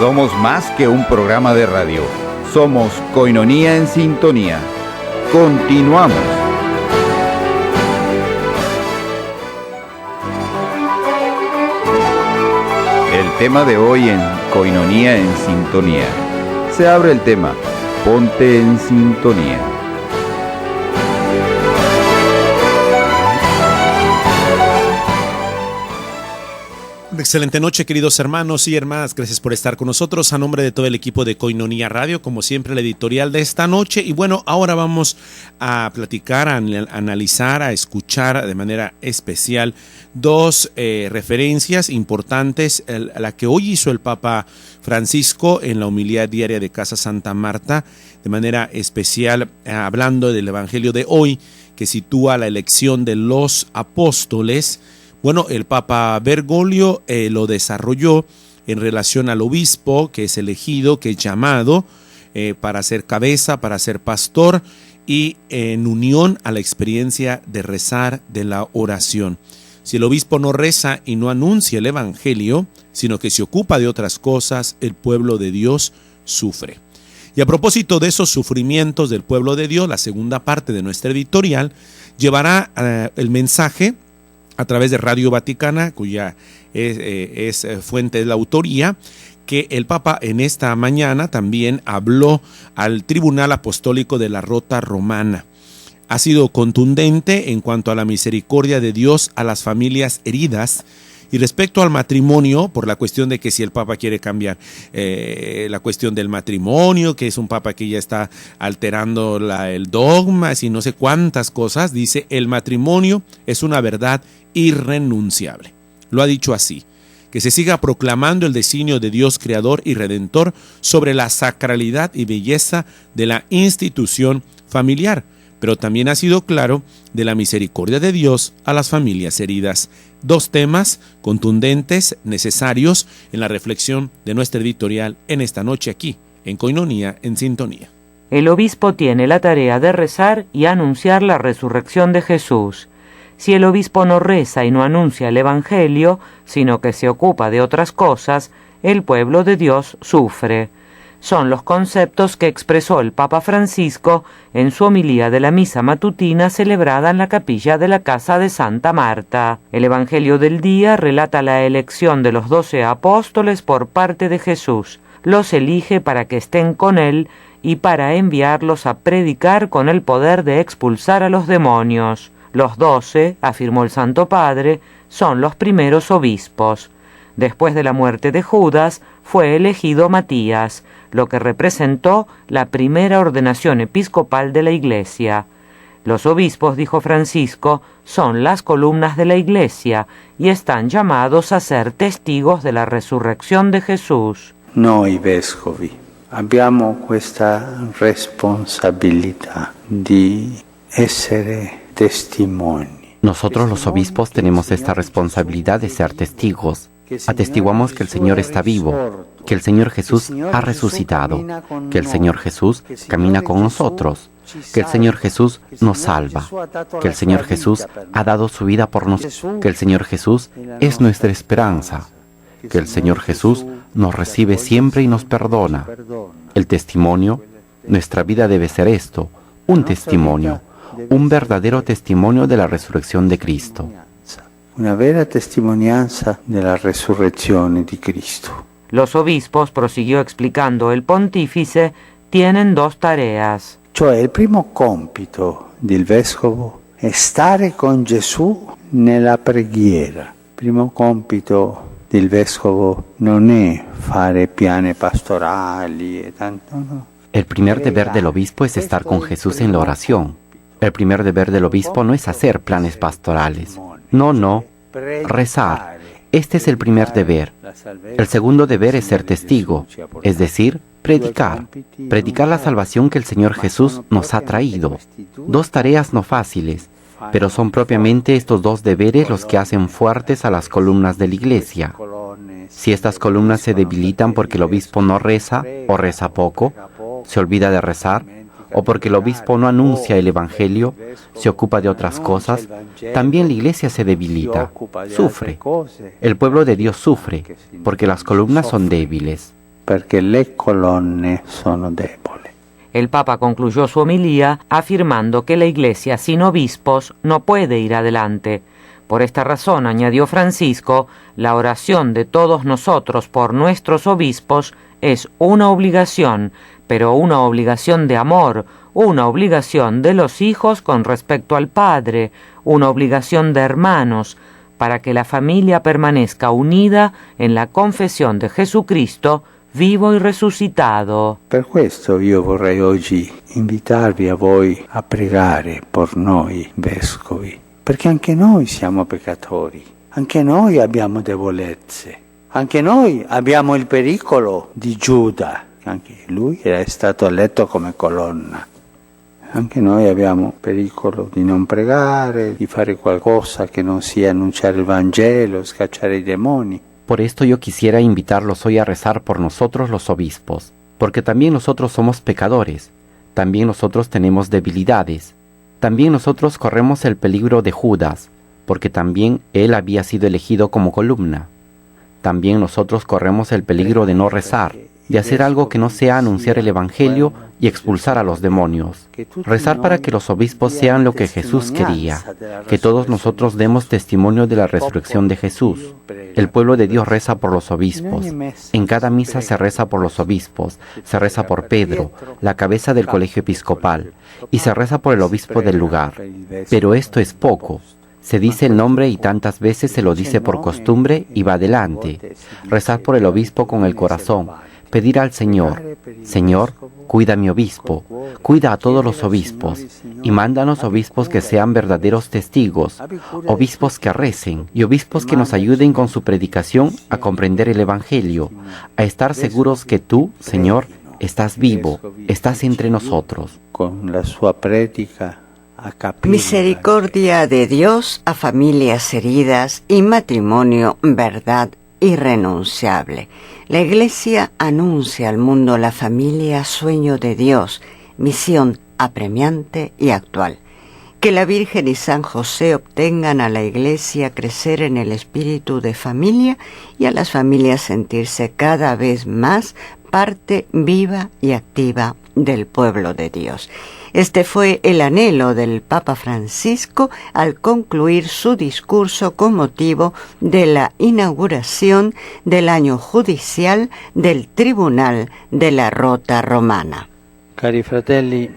Somos más que un programa de radio. Somos Koinonía en Sintonía. Continuamos. El tema de hoy en Koinonía en Sintonía. Se abre el tema, ponte en sintonía. Excelente noche, queridos hermanos y hermanas. Gracias por estar con nosotros. A nombre de todo el equipo de Koinonía Radio, como siempre, la editorial de esta noche. Y bueno, ahora vamos a platicar, a analizar, a escuchar de manera especial dos referencias importantes. La que hoy hizo el Papa Francisco en la homilía diaria de Casa Santa Marta, de manera especial hablando del Evangelio de hoy, que sitúa la elección de los apóstoles. Bueno, el Papa Bergoglio lo desarrolló en relación al obispo que es elegido, que es llamado para ser cabeza, para ser pastor, y en unión a la experiencia de rezar, de la oración. Si el obispo no reza y no anuncia el Evangelio, sino que se ocupa de otras cosas, el pueblo de Dios sufre. Y a propósito de esos sufrimientos del pueblo de Dios, la segunda parte de nuestra editorial llevará el mensaje a través de Radio Vaticana, cuya es fuente de la autoría, que el Papa en esta mañana también habló al Tribunal Apostólico de la Rota Romana. Ha sido contundente en cuanto a la misericordia de Dios a las familias heridas. Y respecto al matrimonio, por la cuestión de que si el Papa quiere cambiar la cuestión del matrimonio, que es un Papa que ya está alterando el dogma, y no sé cuántas cosas, dice: el matrimonio es una verdad irrenunciable. Lo ha dicho así: que se siga proclamando el designio de Dios creador y redentor sobre la sacralidad y belleza de la institución familiar, pero también ha sido claro de la misericordia de Dios a las familias heridas. Dos temas contundentes, necesarios en la reflexión de nuestra editorial en esta noche aquí, en Koinonía en Sintonía. El obispo tiene la tarea de rezar y anunciar la resurrección de Jesús. Si el obispo no reza y no anuncia el Evangelio, sino que se ocupa de otras cosas, el pueblo de Dios sufre. Son los conceptos que expresó el Papa Francisco en su homilía de la misa matutina celebrada en la capilla de la Casa de Santa Marta. El Evangelio del día relata la elección de los 12 apóstoles por parte de Jesús. Los elige para que estén con él y para enviarlos a predicar con el poder de expulsar a los demonios. Los 12, afirmó el Santo Padre, son los primeros obispos. Después de la muerte de Judas, fue elegido Matías, lo que representó la primera ordenación episcopal de la Iglesia. Los obispos, dijo Francisco, son las columnas de la Iglesia y están llamados a ser testigos de la resurrección de Jesús. Noi vescovi abbiamo questa responsabilità di essere testimoni. Nosotros los obispos tenemos esta responsabilidad de ser testigos. Atestiguamos que el Señor está vivo, que el Señor Jesús ha resucitado, que el Señor Jesús camina con nosotros, que el Señor Jesús nos salva, que el Señor Jesús ha dado su vida por nosotros, que el Señor Jesús es nuestra esperanza, que el Señor Jesús nos recibe siempre y nos perdona. El testimonio, nuestra vida debe ser esto, un testimonio, un verdadero testimonio de la resurrección de Cristo. Una vera testimonianza de la resurrección de Cristo. Los obispos, prosiguió explicando el pontífice, tienen dos tareas. Cioè il primo compito del vescovo è stare con Gesù nella preghiera. Il primo compito del vescovo non è fare piani pastorali e tanto no. El primer deber del obispo es estar con Jesús en la oración. El primer deber del obispo no es hacer planes pastorales. No, rezar. Este es el primer deber. El segundo deber es ser testigo, es decir, predicar. Predicar la salvación que el Señor Jesús nos ha traído. Dos tareas no fáciles, pero son propiamente estos dos deberes los que hacen fuertes a las columnas de la Iglesia. Si estas columnas se debilitan porque el obispo no reza o reza poco, se olvida de rezar, o porque el obispo no anuncia el Evangelio, se ocupa de otras cosas, también la Iglesia se debilita, sufre. El pueblo de Dios sufre, porque las columnas son débiles. perché le colonne sono deboli. El Papa concluyó su homilía afirmando que la Iglesia sin obispos no puede ir adelante. Por esta razón, añadió Francisco, la oración de todos nosotros por nuestros obispos es una obligación, pero una obligación de amor, una obligación de los hijos con respecto al Padre, una obligación de hermanos, para que la familia permanezca unida en la confesión de Jesucristo, vivo y resucitato. Per questo io vorrei oggi invitarvi a voi a pregare per noi vescovi, perché anche noi siamo peccatori, anche noi abbiamo debolezze, anche noi abbiamo il pericolo di Giuda, anche lui era stato eletto come colonna. Anche noi abbiamo pericolo di non pregare, di fare qualcosa che non sia annunciare il Vangelo, scacciare i demoni. Por esto yo quisiera invitarlos hoy a rezar por nosotros los obispos, porque también nosotros somos pecadores, también nosotros tenemos debilidades, también nosotros corremos el peligro de Judas, porque también él había sido elegido como columna. También nosotros corremos el peligro de no rezar, de hacer algo que no sea anunciar el Evangelio y expulsar a los demonios. Rezar para que los obispos sean lo que Jesús quería, que todos nosotros demos testimonio de la resurrección de Jesús. El pueblo de Dios reza por los obispos. En cada misa se reza por los obispos, se reza por Pedro, la cabeza del colegio episcopal, y se reza por el obispo del lugar. Pero esto es poco. Se dice el nombre y tantas veces se lo dice por costumbre y va adelante. Rezar por el obispo con el corazón, pedir al Señor, Señor, cuida a mi obispo, cuida a todos los obispos, y mándanos obispos que sean verdaderos testigos, obispos que recen, y obispos que nos ayuden con su predicación a comprender el Evangelio, a estar seguros que tú, Señor, estás vivo, estás entre nosotros. Con la sua predica. Misericordia de Dios a familias heridas y matrimonio, verdad irrenunciable. La Iglesia anuncia al mundo la familia, sueño de Dios, misión apremiante y actual. Que la Virgen y San José obtengan a la Iglesia crecer en el espíritu de familia y a las familias sentirse cada vez más parte viva y activa del pueblo de Dios. Este fue el anhelo del Papa Francisco al concluir su discurso con motivo de la inauguración del año judicial del Tribunal de la Rota Romana. Cari fratelli,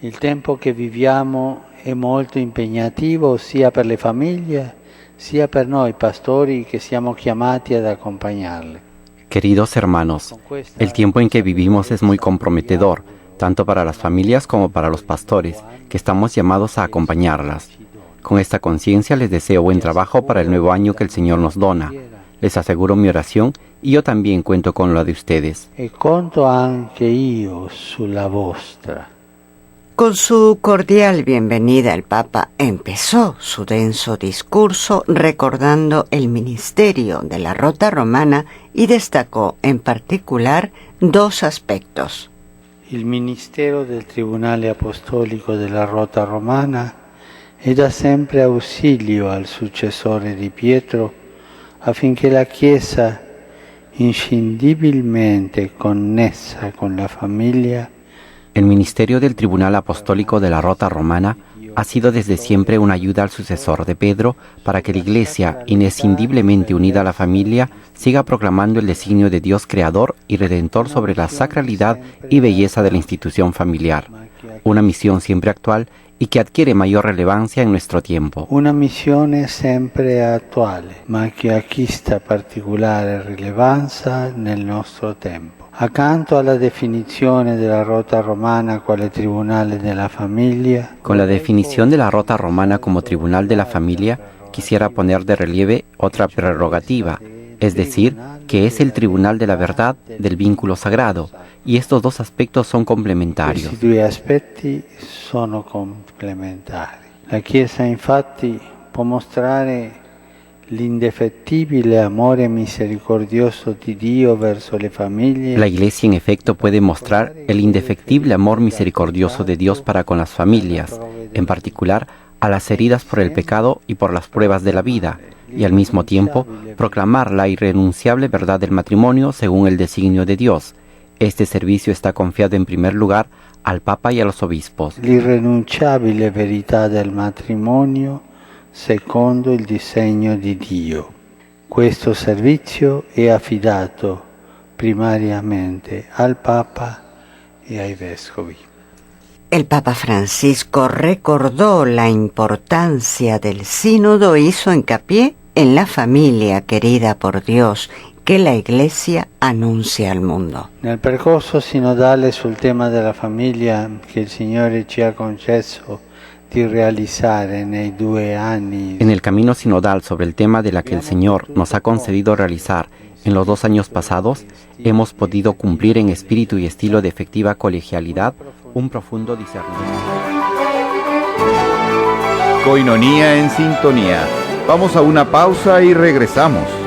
il tempo che viviamo è molto impegnativo sia per le famiglie sia per noi pastori che siamo chiamati ad accompagnarle. Queridos hermanos, el tiempo en que vivimos es muy comprometedor, tanto para las familias como para los pastores, que estamos llamados a acompañarlas. Con esta conciencia les deseo buen trabajo para el nuevo año que el Señor nos dona. Les aseguro mi oración y yo también cuento con la de ustedes. E conto anche io sulla vostra. Con su cordial bienvenida, el Papa empezó su denso discurso recordando el ministerio de la Rota Romana y destacó en particular dos aspectos. Il ministero del Tribunale Apostolico della Rota Romana è da sempre ausilio al successore di Pietro affinché la Chiesa, inscindibilmente connessa con la famiglia, El ministerio del Tribunal Apostólico de la Rota Romana ha sido desde siempre una ayuda al sucesor de Pedro para que la Iglesia, inescindiblemente unida a la familia, siga proclamando el designio de Dios creador y redentor sobre la sacralidad y belleza de la institución familiar, una misión siempre actual y que adquiere mayor relevancia en nuestro tiempo. Una missione sempre attuale, ma che acquista particolare rilevanza nel nostro tempo. Accanto alla definizione della Rota Romana quale Tribunale della Famiglia, Con la definición de la Rota Romana como Tribunal de la Familia, quisiera poner de relieve otra prerrogativa, es decir, que es el Tribunal de la Verdad del vínculo sagrado, y estos dos aspectos son complementarios. questi due aspetti sono complementari. La Chiesa infatti può mostrare l'indefettibile amore misericordioso di Dio verso le famiglie. La Iglesia, en efecto, puede mostrar el indefectible amor misericordioso de Dios para con las familias, en particular a las heridas por el pecado y por las pruebas de la vida, y al mismo tiempo proclamar la irrenunciable verdad del matrimonio según el designio de Dios. Este servicio está confiado en primer lugar al Papa y a los obispos. L'irrenunciabile verità del matrimonio secondo il disegno di Dio. Questo servizio è affidato primariamente al Papa e ai vescovi. El Papa Francisco recordó la importancia del sínodo e hizo hincapié en la familia querida por Dios che la Iglesia annuncia al mundo. Nel percorso sinodale sul tema della famiglia che il Signore ci ha concesso di realizzare nei 2 anni. En el camino sinodal sobre el tema de la que el Señor nos ha concedido realizar en los 2 años pasados, hemos podido cumplir en espíritu y estilo de efectiva colegialidad un profundo discernimiento. Coinonía en sintonía. Vamos a una pausa y regresamos.